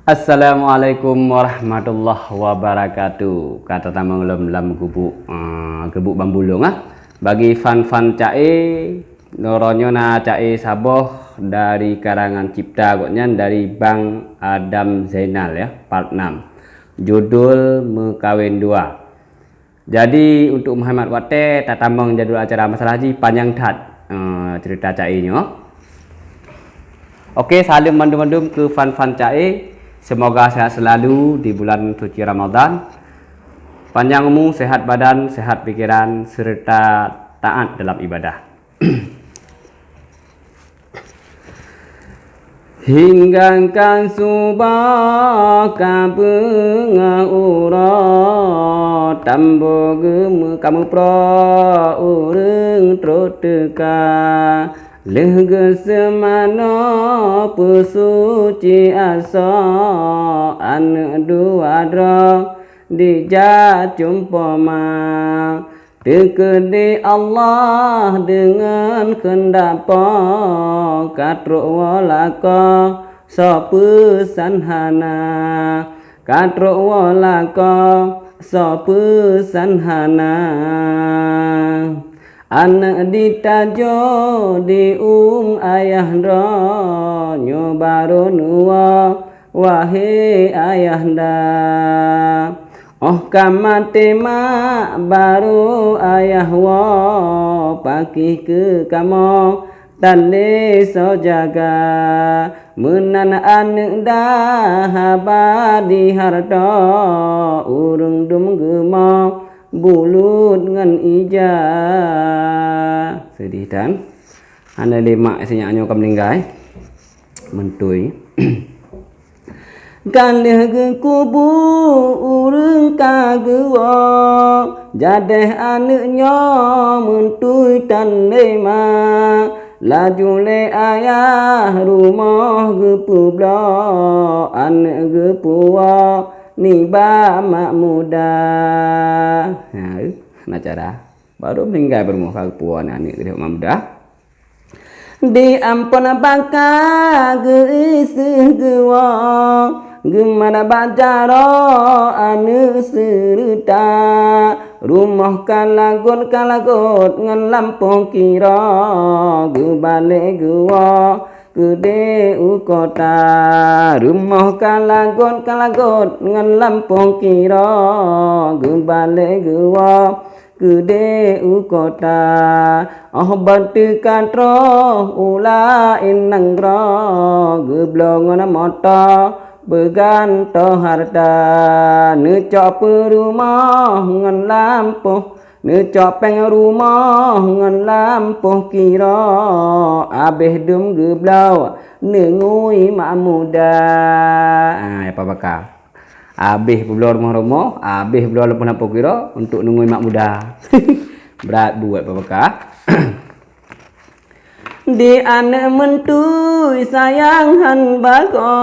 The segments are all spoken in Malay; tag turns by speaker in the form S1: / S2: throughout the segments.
S1: Assalamualaikum warahmatullahi wabarakatuh. Kata tamang lam gebuk bambulung bagi fan cae noronyo na cae saboh dari karangan cipta goknya dari Bang Adam Zainal ya, part 6. Judul Mekawin 2. Jadi untuk Muhammad Wate tatamang jadul acara masalah haji panjang tat cerita cae nyo. Oke, salim mandum-mandum ke fan cae. Semoga sehat selalu di bulan suci Ramadan. Panjang umur, sehat badan, sehat pikiran, serta taat dalam ibadah. Hinggakan subah kabeng ura tambo gem kamu pro ureng troteka lega semana pesuci asa anak dua dra dijat jumpa ma dekede Allah dengan kendapa katruk walaka sapa sanhana katruk walaka sapa sanhana anak ditajo di ayahda nyobaru nuwa wahai ayahda oh kamate mak baru ayahwa pakih ke kamu tande so jaga menan anak dah habadi harta urung dum gemau bulut ngan ija sedih dan anda lemak senyap nyo kam meninggal mentui kalih ke kubu urung kagua jadeh anaknya mentui tan lema laju le ayah rumah gepu bla anak gepuwa ni ba mak muda nah cara baru meninggal bermuka puan anak dia mak muda di ampun bangka geisi gewa gemana bajaro anu serta rumah kalagot ngan lampung kira gebale gewa gede kota rumah kalagot ngan lampung kira gebale gewa gede kota oh bantu katro ula inang ro geblongan mata beganto harta necok rumah ngan lampuh necok peng rumah ngan lampuh kira abeh dum geblau nengui mak muda apa bakal abeh beblor rumah abeh beblor lampuh kira untuk nengui mak muda berat buat apa bakal di anak mentui sayang han bago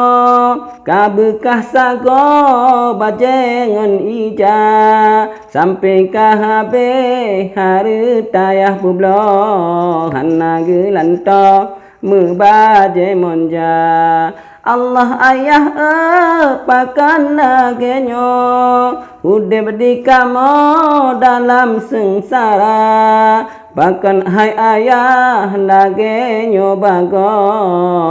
S1: kabekah sago bajengan ija sampai kahabe hari tayah bublo hana gelanto mebaje monja Allah ayah pakan nagenyo udah berdikamo dalam sengsara bahkan hai ayah nagenyo bago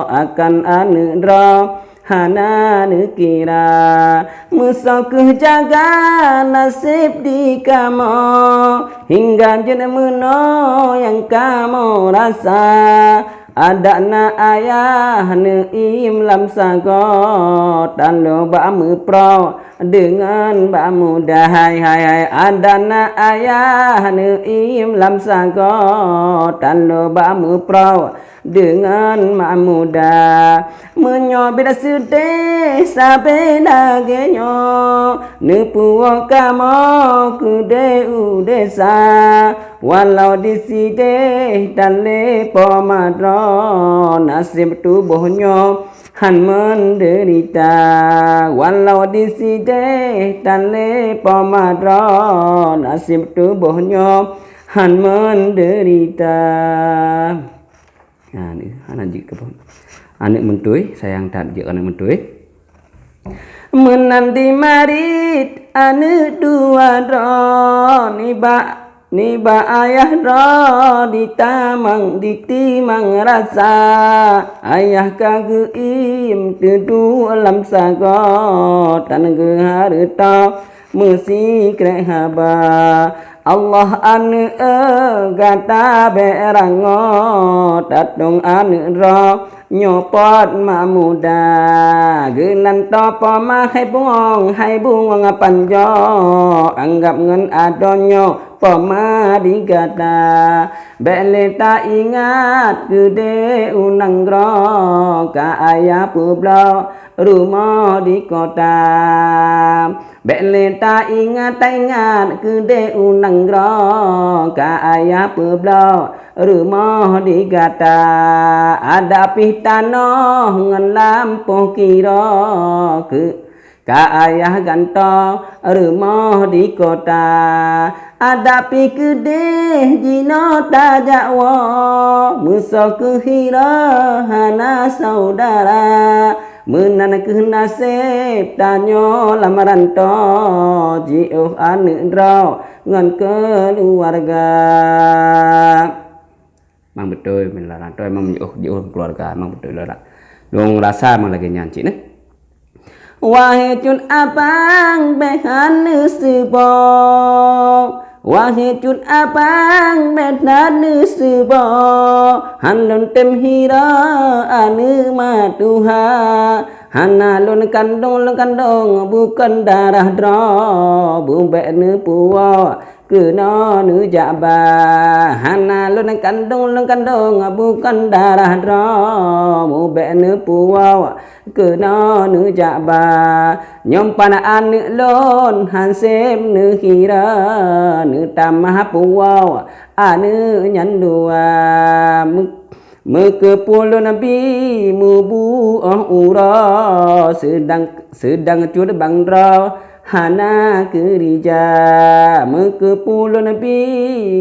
S1: akan anudra hana kira musuh jaga nasib di kamu hingga jenemu yang kamu rasa ada na ayah neim lam sago dan lo bamu pro dengan bamu dahai hai ada na ayah neim lam sago dan lo bamu pro dengan mak muda menyobida sedih sabe nagenyo nepu kamu kude udesa walau di sini dan lepo madro nasib tubuhnya han menderita walau di sini dan lepo madro nasib tubuhnya han menderita. Nah, ini anak jik anak mentui sayang tak jik anak mentui menanti marit anu dua ro niba ayah ro ditimang rasa ayah kageim tedu alam sago tan geharta mesti krek haba Allah anu gata berango tatong anu ro nyopot mamuda genan topo hai buang panjo anggap ngen adonyo poma digata beleta ingat gede unang gro ka ayah publo rumah di kota beleta ingat gede unang gro ka ayah publo rumah di kata ada pitano ngan lampu kiro ke ka ayah ganto rumah di kota ada pi gede jino tajawo musuh kehira hana saudara menan ke nasib tanyo lamaran to jiuh anu ro ngan keluarga. Mang betul melarang to emang jiuh keluarga mang betul lah dong rasa mang lagi nyanci nih. Wahai cun abang behan sebo wahai cun abang behan sebo hanlon tem hira anu matuha hanalon kandong bukan darah dro bumbe ne puwa kena nu jaba hanalon kandong bukan darah dro bumbe ne puwa kena nu jaba nyompan anu lon hansem nu hira nu tamah puwa anu nyandua mekepuluh nabi mubu ura sedang cud bangdra hana kerja mekepuluh nabi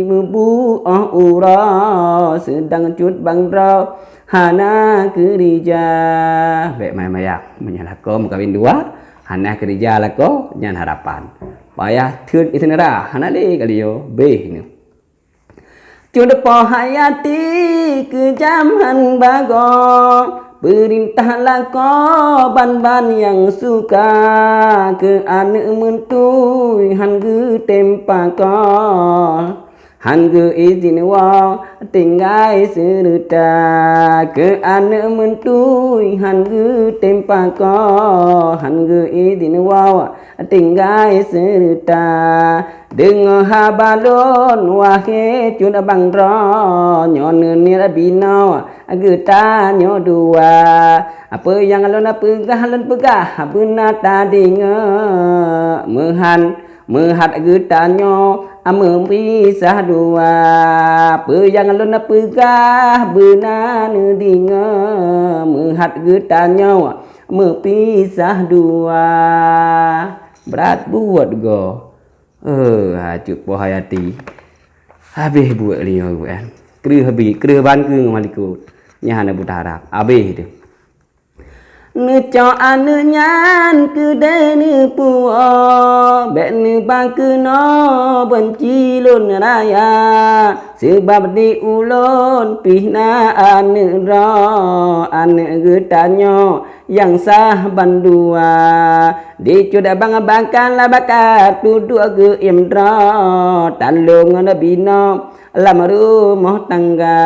S1: mubu ura sedang cud bangdra hana kerja baik maya menyalako mukawin dua hana kerja lako nyan harapan payah thun itinera hana le kaliyo be ni Cunda hayati kejaman bago perintah lako ban yang suka ke anu mentui hanggu tempako hanggu izin wa tinggai seruta ke anu mentui hanggu tempako hanggu izin wa tinggai seruta dengo habalon wahe cuna bangro nyon nira bino ageta nyodua apa yang alon pegah beuna tadi mehat ageta nyo pisah dua apa yang alon pegah beuna nedinga mehat ageta nyo pisah dua berat buat go hajuk po hayati habis buat liyo buat kereh ban ke ngaliku nyana butarap habis tu neco anu nyan kede ni puo bek ni bangkeno benci lun raya sebab di ulun pihna anu ro anu getanyo yang sah bandua di cuda bangkan la bakat duduk ge imdra talung na bino lam rumah tangga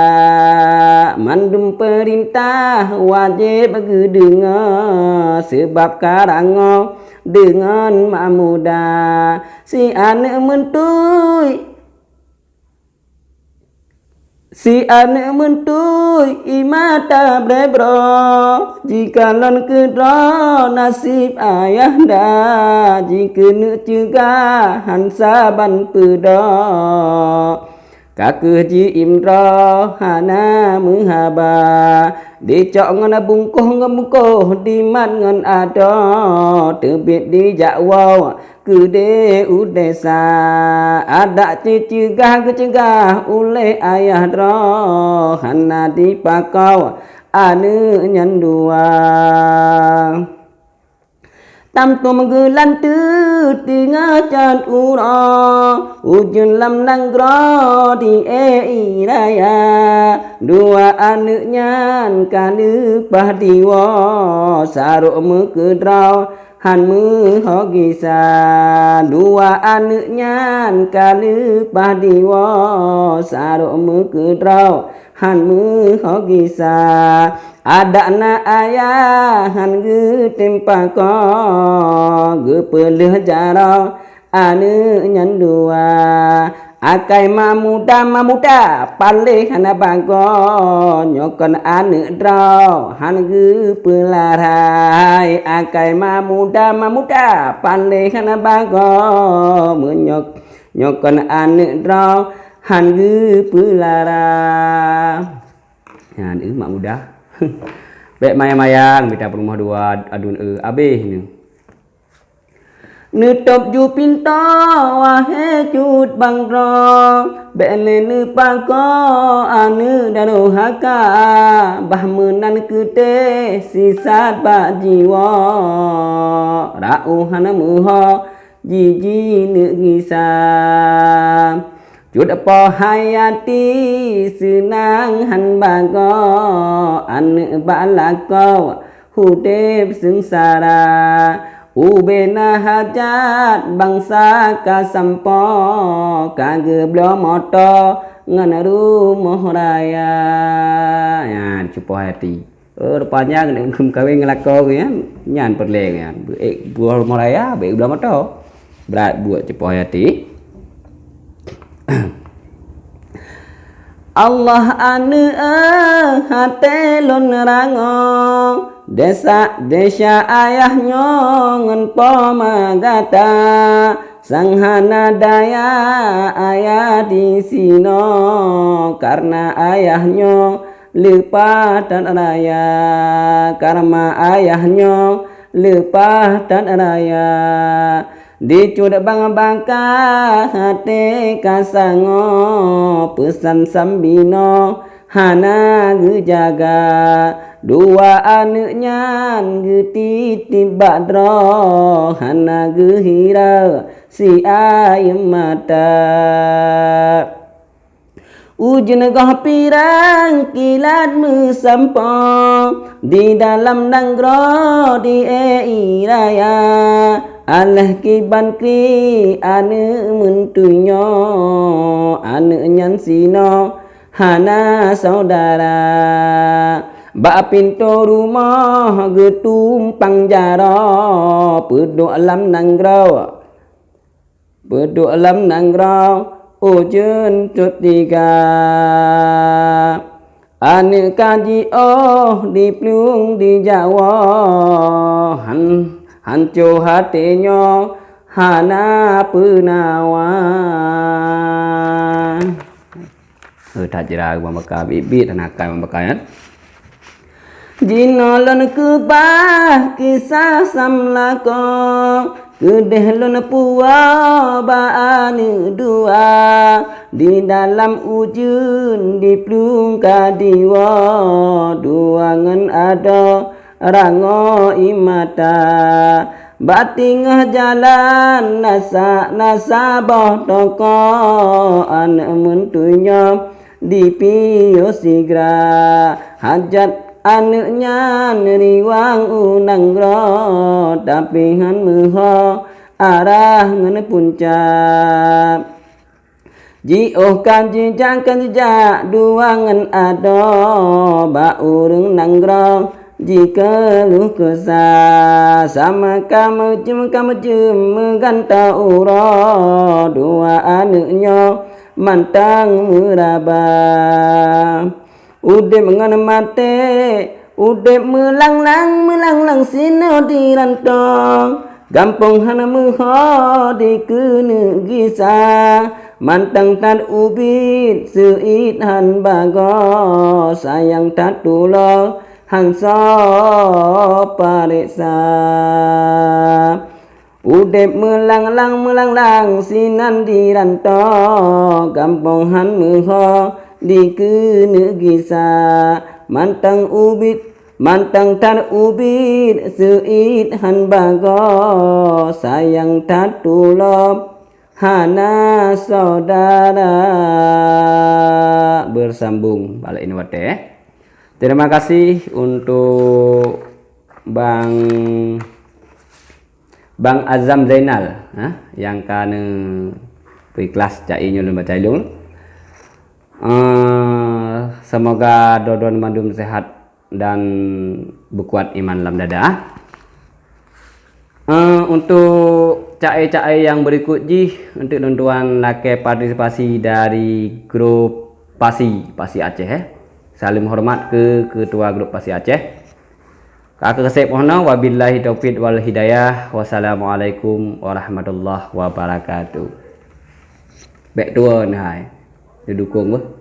S1: mandum perintah wajib gedenga sebab karango dengan mak muda si anu mentui imata brebro jika lon kedro nasib ayah dah jika nu juga hansa ban pedo kakeh ji imro hana muhaba dicok ngana bungkuh di man ngan ado terbit di jakwa kede udesa ada cegah oleh ayah dro hana dipakau anu nyandua
S2: tam tu menggelan tu tengah cat ura ujun lam nanggro di raya dua anaknya kanu pahdiwa saruk mekedrau han mehogisa dua anaknya kanu pahdiwa saruk mekedrau han mehogisa ada na ayah han ge tempa ko ge peleh jarau ane nyan dua akai mamuda paleh hana bago nyokon ane draw han ge pelarai akai mamuda paleh hana bago menyok nyokon ane draw han ge pelara ya ini mak muda Bek mayang-mayang beta rumah dua adun abeh ni. Nutup ju pinto wahe cut bangro bek ne pako anu daro haka bah menan kete sisat ba jiwa rau hana muho jiji ne gisa Cut apa hayati senang han bago an balako hudep sengsara ubena hajat bangsa kasampo kage blo moto nganaru mohraya ya cupo hati rupanya ngem kawin ngelako ya nyan perleng ya buah mohraya be blo moto berat buat cupo hati Allah anu hate lon rango desa ayahnya ngen pomagata sanghana daya ayah di sino karena ayahnya lupa dan raya karena ayahnya lupa dan raya Dicud bang bangka hati kasango pesan sambino hana gejaga dua anaknya getitip badro hana gehira si ayam mata Ujun goh pirang kilat mesampo di dalam nanggro di raya Allah kiban kri ane mentunyo ane nyan sino hana saudara ba pintu rumah getumpang jaro peduk alam nanggro ujun tiga ane kaji di plung di Jawa Hancu hatinya hana penawan tak jera membekal bibit dan akan membekal ya Jinolon kubah kisah samlako Kedeh lon puwa baani dua Di dalam ujun di plung kadiwa Dua ngen ada rango imata batingah jalan nasa boh toko an mentunya di pio sigra hajat anaknya neriwang unanggro tapi han muho arah ngen puncak Ji kan jijang kan jejak duangan ado ba urung nanggro Jika lu kesah sama kamu jem mengganta ura dua anaknya mantang meraba Udah mengan mate udah melanglang sino di rantong gampang hana muho di kene gisa mantang tad ubit seit han bago sayang tad tulo Hansa pariksa Udep melanglang sinan di rantau Gampang han muho di kene gisa Mantang ubit Mantang tan ubin seuit han bago sayang tatulop hana saudara. Bersambung balik ini wate. Terima kasih untuk Bang Azam Zainal yang kan kelas cai nyulun baca ilung. Semoga dodon mandum sehat dan berkuat iman dalam dada. Untuk cai-cai yang berikut untuk tuan-tuan laki partisipasi dari grup Pasi Aceh. Salim hormat ke ketua grup Pasi Aceh. Kakak kesep mohon wabillahi taufiq wal hidayah. Wassalamualaikum warahmatullahi wabarakatuh. Baik tuan hai. Didukung